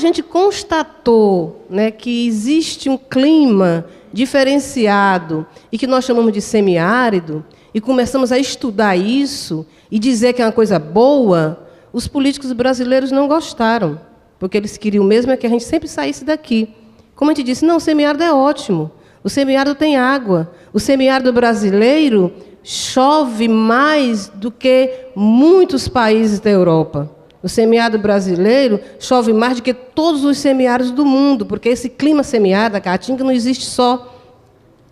gente constatou, né, que existe um clima diferenciado e que nós chamamos de semiárido, e começamos a estudar isso e dizer que é uma coisa boa, os políticos brasileiros não gostaram, porque eles queriam mesmo é que a gente sempre saísse daqui. Como a gente disse, não, o semiárido é ótimo, o semiárido tem água, o semiárido brasileiro chove mais do que muitos países da Europa. O semiárido brasileiro chove mais do que todos os semiáridos do mundo, porque esse clima semiárido, a caatinga, não existe só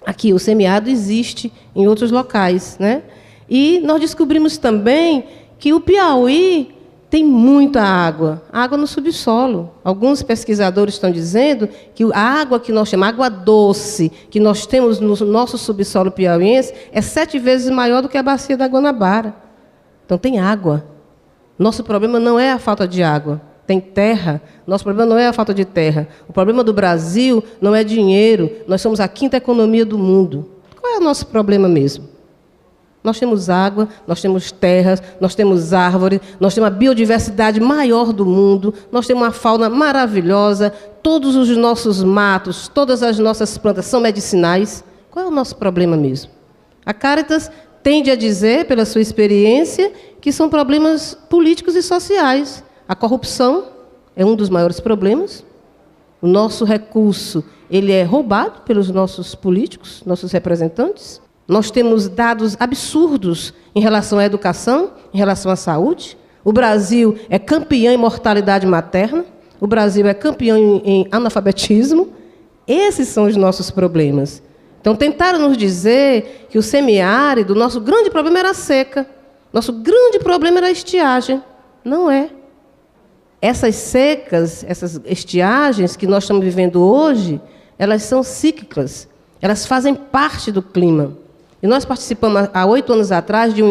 aqui, o semiárido existe em outros locais, né? E nós descobrimos também que o Piauí tem muita água no subsolo. Alguns pesquisadores estão dizendo que a água que nós chamamos, água doce, que nós temos no nosso subsolo piauiense, é 7 vezes maior do que a bacia da Guanabara. Então tem água. Nosso problema não é a falta de água. Tem terra, nosso problema não é a falta de terra. O problema do Brasil não é dinheiro. Nós somos a 5ª economia do mundo. Qual é o nosso problema mesmo? Nós temos água, nós temos terras, nós temos árvores, nós temos a biodiversidade maior do mundo, nós temos uma fauna maravilhosa, todos os nossos matos, todas as nossas plantas são medicinais. Qual é o nosso problema mesmo? A Caritas tende a dizer, pela sua experiência, que são problemas políticos e sociais. A corrupção é um dos maiores problemas. O nosso recurso ele é roubado pelos nossos políticos, nossos representantes. Nós temos dados absurdos em relação à educação, em relação à saúde. O Brasil é campeão em mortalidade materna. O Brasil é campeão em analfabetismo. Esses são os nossos problemas. Então, tentaram nos dizer que o semiárido, o nosso grande problema era a seca. Nosso grande problema era a estiagem. Não é. Essas secas, essas estiagens que nós estamos vivendo hoje, elas são cíclicas. Elas fazem parte do clima. E nós participamos, há 8 anos atrás, de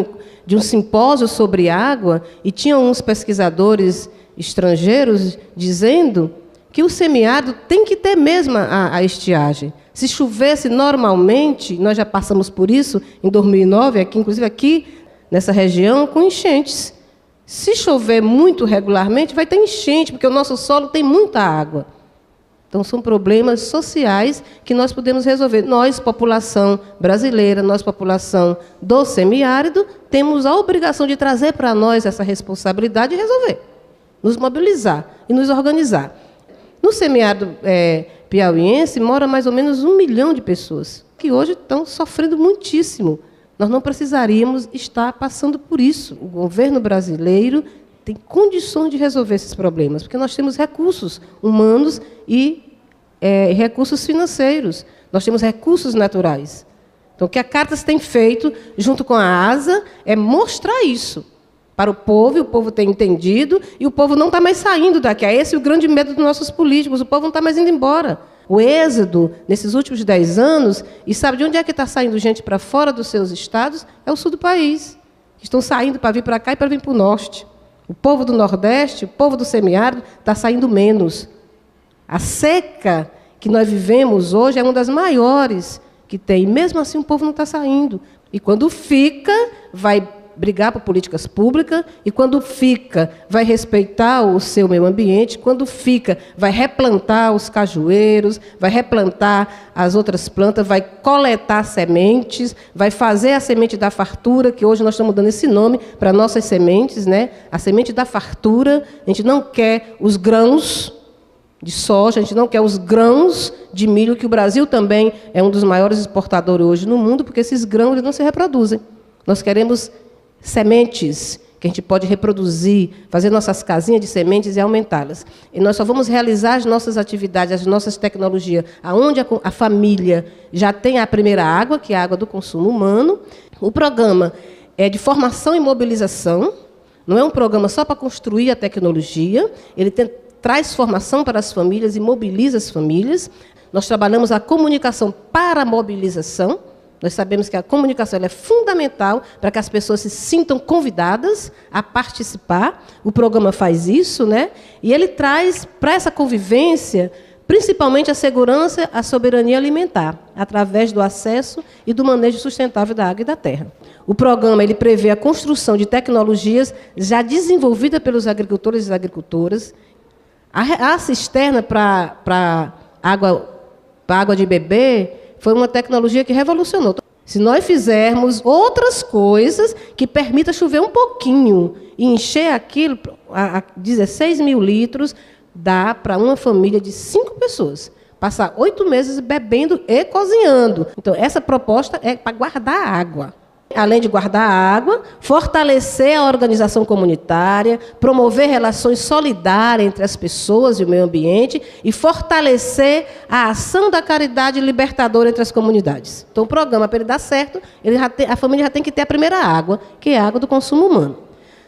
um simpósio sobre água, e tinham uns pesquisadores estrangeiros dizendo que o semiárido tem que ter mesmo a estiagem. Se chovesse normalmente, nós já passamos por isso em 2009, inclusive aqui nessa região, com enchentes. Se chover muito regularmente, vai ter enchente, porque o nosso solo tem muita água. Então, são problemas sociais que nós podemos resolver. Nós, população brasileira, nós, população do semiárido, temos a obrigação de trazer para nós essa responsabilidade e resolver, nos mobilizar e nos organizar. No semiárido piauiense, mora mais ou menos 1 milhão de pessoas, que hoje estão sofrendo muitíssimo. Nós não precisaríamos estar passando por isso. O governo brasileiro tem condições de resolver esses problemas, porque nós temos recursos humanos e recursos financeiros. Nós temos recursos naturais. Então, o que a Caritas tem feito, junto com a ASA, é mostrar isso para o povo, e o povo tem entendido, e o povo não está mais saindo daqui. É esse o grande medo dos nossos políticos, o povo não está mais indo embora. O êxodo, nesses últimos 10 anos, e sabe de onde é que está saindo gente para fora dos seus estados? É o sul do país. Estão saindo para vir para cá e para vir para o norte. O povo do Nordeste, o povo do semiárido, está saindo menos. A seca que nós vivemos hoje é uma das maiores que tem. Mesmo assim, o povo não está saindo. E quando fica, vai brigar por políticas públicas, e quando fica, vai respeitar o seu meio ambiente, quando fica, vai replantar os cajueiros, vai replantar as outras plantas, vai coletar sementes, vai fazer a semente da fartura, que hoje nós estamos dando esse nome para nossas sementes, né? A semente da fartura. A gente não quer os grãos de soja, a gente não quer os grãos de milho, que o Brasil também é um dos maiores exportadores hoje no mundo, porque esses grãos eles não se reproduzem. Nós queremos sementes que a gente pode reproduzir, fazer nossas casinhas de sementes e aumentá-las. E nós só vamos realizar as nossas atividades, as nossas tecnologias, aonde a família já tem a primeira água, que é a água do consumo humano. O programa é de formação e mobilização, não é um programa só para construir a tecnologia, ele traz formação para as famílias e mobiliza as famílias. Nós trabalhamos a comunicação para a mobilização. Nós sabemos que a comunicação ela é fundamental para que as pessoas se sintam convidadas a participar. O programa faz isso, né? E ele traz para essa convivência, principalmente a segurança, a soberania alimentar, através do acesso e do manejo sustentável da água e da terra. O programa ele prevê a construção de tecnologias já desenvolvidas pelos agricultores e agricultoras, A cisterna para água de beber foi uma tecnologia que revolucionou. Se nós fizermos outras coisas que permitam chover um pouquinho e encher aquilo, a 16 mil litros, dá para uma família de 5 pessoas passar 8 meses bebendo e cozinhando. Então, essa proposta é para guardar água. Além de guardar a água, fortalecer a organização comunitária, promover relações solidárias entre as pessoas e o meio ambiente e fortalecer a ação da caridade libertadora entre as comunidades. Então, o programa, para ele dar certo, a família já tem que ter a primeira água, que é a água do consumo humano.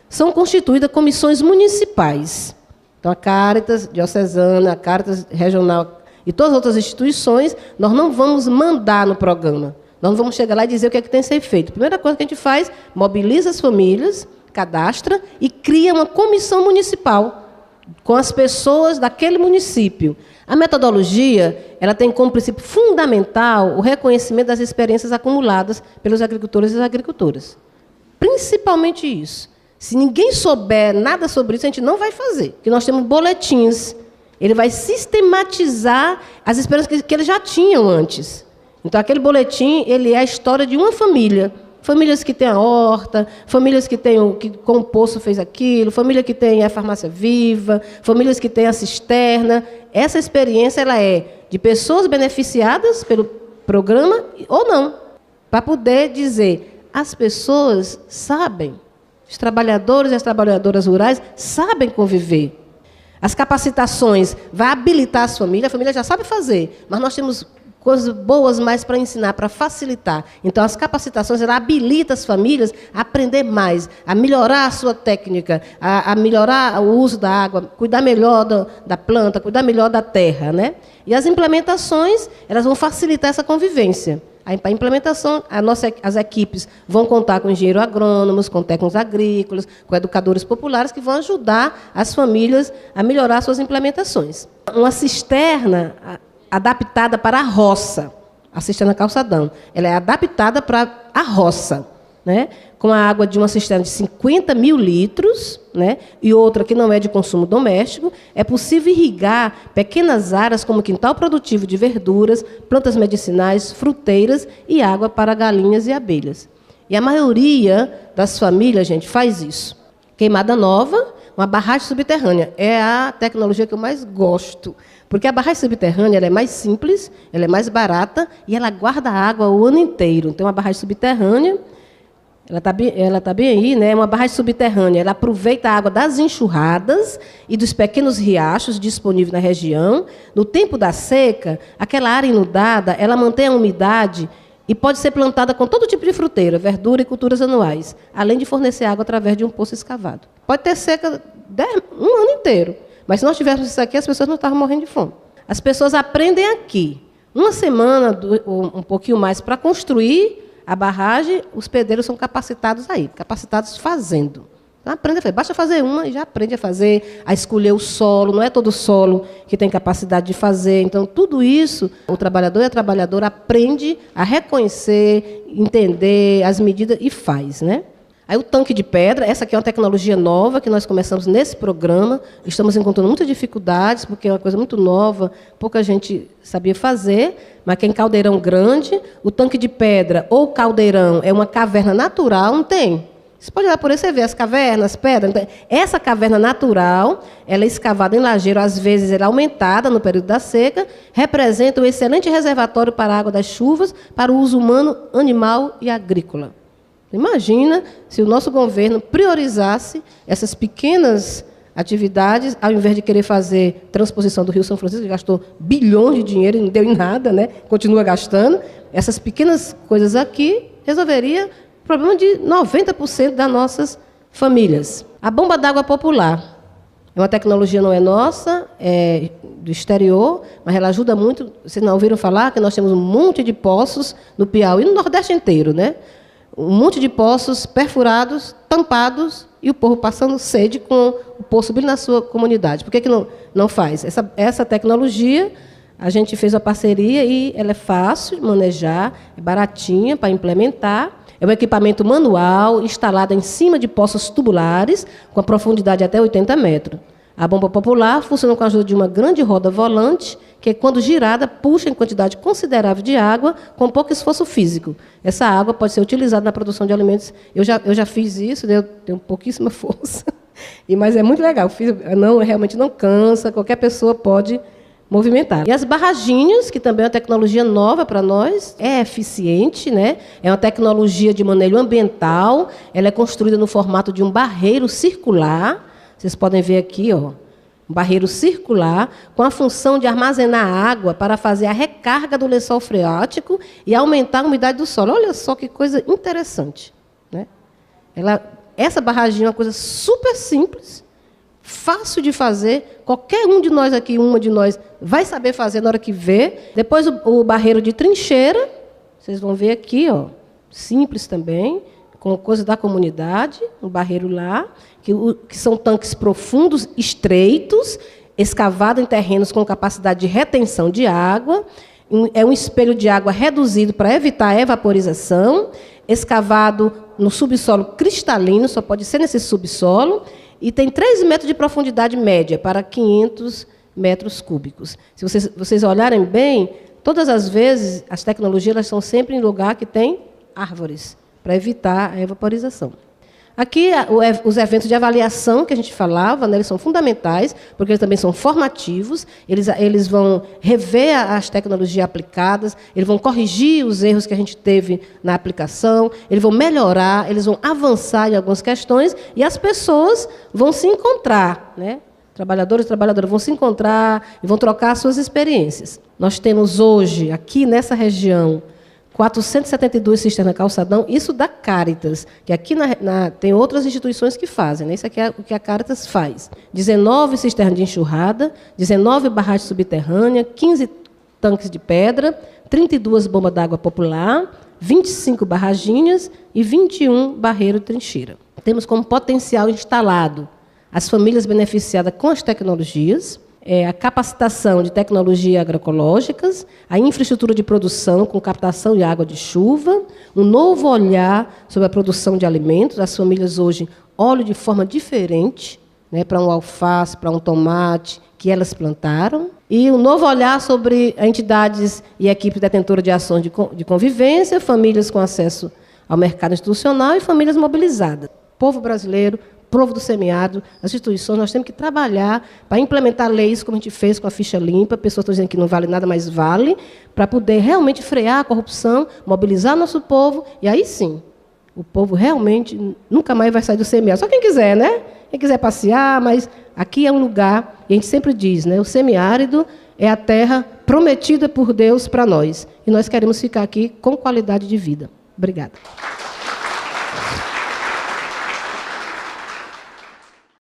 São constituídas comissões municipais. Então, a Caritas diocesana, a Caritas regional e todas as outras instituições, nós não vamos mandar no programa. Nós não vamos chegar lá e dizer o que é que tem que ser feito. A primeira coisa que a gente faz, mobiliza as famílias, cadastra e cria uma comissão municipal com as pessoas daquele município. A metodologia, ela tem como princípio fundamental o reconhecimento das experiências acumuladas pelos agricultores e as agricultoras. Principalmente isso. Se ninguém souber nada sobre isso, a gente não vai fazer. Porque nós temos boletins. Ele vai sistematizar as experiências que eles já tinham antes. Então, aquele boletim, ele é a história de uma família. Famílias que têm a horta, famílias que têm que com o poço fez aquilo, família que tem a farmácia viva, famílias que têm a cisterna. Essa experiência ela é de pessoas beneficiadas pelo programa ou não. Para poder dizer, as pessoas sabem, os trabalhadores e as trabalhadoras rurais sabem conviver. As capacitações vai habilitar as famílias, a família já sabe fazer, mas nós temos coisas boas mais para ensinar, para facilitar. Então, as capacitações ela habilitam as famílias a aprender mais, a melhorar a sua técnica, a melhorar o uso da água, cuidar melhor da planta, cuidar melhor da terra, né? E as implementações elas vão facilitar essa convivência. A implementação, as equipes vão contar com engenheiros agrônomos, com técnicos agrícolas, com educadores populares que vão ajudar as famílias a melhorar suas implementações. Uma cisterna adaptada para a roça, a cisterna calçadão, ela é adaptada para a roça, né? Com a água de uma cisterna de 50 mil litros, né? E outra que não é de consumo doméstico, é possível irrigar pequenas áreas como quintal produtivo de verduras, plantas medicinais, fruteiras e água para galinhas e abelhas. E a maioria das famílias, gente, faz isso. Queimada Nova, uma barragem subterrânea. É a tecnologia que eu mais gosto. Porque a barragem subterrânea ela é mais simples, ela é mais barata e ela guarda água o ano inteiro. Então, uma barragem subterrânea, ela tá bem aí, né? Uma barragem subterrânea, ela aproveita a água das enxurradas e dos pequenos riachos disponíveis na região. No tempo da seca, aquela área inundada, ela mantém a umidade e pode ser plantada com todo tipo de fruteira, verdura e culturas anuais, além de fornecer água através de um poço escavado. Pode ter seca um ano inteiro, mas se nós tivéssemos isso aqui, as pessoas não estavam morrendo de fome. As pessoas aprendem aqui. Uma semana, um pouquinho mais, para construir a barragem, os pedreiros são capacitados aí, capacitados fazendo. Então, aprende a fazer. Basta fazer uma e já aprende a fazer, a escolher o solo. Não é todo solo que tem capacidade de fazer. Então, tudo isso, o trabalhador e a trabalhadora aprende a reconhecer, entender as medidas e faz, né? Aí o tanque de pedra, essa aqui é uma tecnologia nova que nós começamos nesse programa. Estamos encontrando muitas dificuldades, porque é uma coisa muito nova, pouca gente sabia fazer, mas que em Caldeirão Grande, o tanque de pedra ou caldeirão é uma caverna natural, não tem. Você pode olhar por aí, você vê as cavernas, as pedras. Essa caverna natural, ela é escavada em lajeiro, às vezes ela é aumentada no período da seca, representa um excelente reservatório para a água das chuvas, para o uso humano, animal e agrícola. Imagina se o nosso governo priorizasse essas pequenas atividades, ao invés de querer fazer transposição do Rio São Francisco, que gastou bilhões de dinheiro e não deu em nada, né? Continua gastando. Essas pequenas coisas aqui resolveria o problema de 90% das nossas famílias. A bomba d'água popular. É uma tecnologia não é nossa, é do exterior, mas ela ajuda muito. Vocês não ouviram falar que nós temos um monte de poços no Piauí, no Nordeste inteiro, né? Um monte de poços perfurados, tampados, e o povo passando sede com o poço bem na sua comunidade. Por que não faz? Essa tecnologia, a gente fez uma parceria e ela é fácil de manejar, é baratinha para implementar. É um equipamento manual, instalado em cima de poços tubulares, com a profundidade até 80 metros. A bomba popular funciona com a ajuda de uma grande roda volante, que, quando girada, puxa em quantidade considerável de água com pouco esforço físico. Essa água pode ser utilizada na produção de alimentos. Eu já fiz isso, eu tenho pouquíssima força, mas é muito legal. Realmente não cansa, qualquer pessoa pode movimentar. E as barraginhas, que também é uma tecnologia nova para nós, é eficiente, né? É uma tecnologia de manejo ambiental, ela é construída no formato de um barreiro circular. Vocês podem ver aqui, ó, um barreiro circular com a função de armazenar água para fazer a recarga do lençol freático e aumentar a umidade do solo. Olha só que coisa interessante, né? Essa barraginha é uma coisa super simples, fácil de fazer. Qualquer um de nós aqui, uma de nós, vai saber fazer na hora que vê. Depois o barreiro de trincheira, vocês vão ver aqui, ó, simples também, com coisa da comunidade, um barreiro lá, que são tanques profundos, estreitos, escavados em terrenos com capacidade de retenção de água. É um espelho de água reduzido para evitar a evaporização, escavado no subsolo cristalino, só pode ser nesse subsolo, e tem 3 metros de profundidade média para 500 metros cúbicos. Se vocês olharem bem, todas as vezes, as tecnologias elas estão sempre em lugar que tem árvores, para evitar a evaporização. Aqui, os eventos de avaliação que a gente falava, né, eles são fundamentais, porque eles também são formativos, eles vão rever as tecnologias aplicadas, eles vão corrigir os erros que a gente teve na aplicação, eles vão melhorar, eles vão avançar em algumas questões, e as pessoas vão se encontrar, né? Trabalhadores e trabalhadoras vão se encontrar e vão trocar suas experiências. Nós temos hoje, aqui nessa região, 472 cisternas calçadão, isso da Caritas, que aqui tem outras instituições que fazem, né? Isso aqui é o que a Caritas faz. 19 cisternas de enxurrada, 19 barragens subterrâneas, 15 tanques de pedra, 32 bombas d'água popular, 25 barraginhas e 21 barreiros de trincheira. Temos como potencial instalado as famílias beneficiadas com as tecnologias, a capacitação de tecnologias agroecológicas, a infraestrutura de produção com captação de água de chuva, um novo olhar sobre a produção de alimentos. As famílias hoje olham de forma diferente, né, para um alface, para um tomate que elas plantaram, e um novo olhar sobre entidades e equipes detentoras de ações de convivência, famílias com acesso ao mercado institucional e famílias mobilizadas. Povo brasileiro, povo do semiárido, as instituições, nós temos que trabalhar para implementar leis, como a gente fez com a ficha limpa, pessoas estão dizendo que não vale nada, mas vale, para poder realmente frear a corrupção, mobilizar nosso povo, e aí sim, o povo realmente nunca mais vai sair do semiárido. Só quem quiser, né? Quem quiser passear, mas aqui é um lugar, e a gente sempre diz, né? O semiárido é a terra prometida por Deus para nós, e nós queremos ficar aqui com qualidade de vida. Obrigada.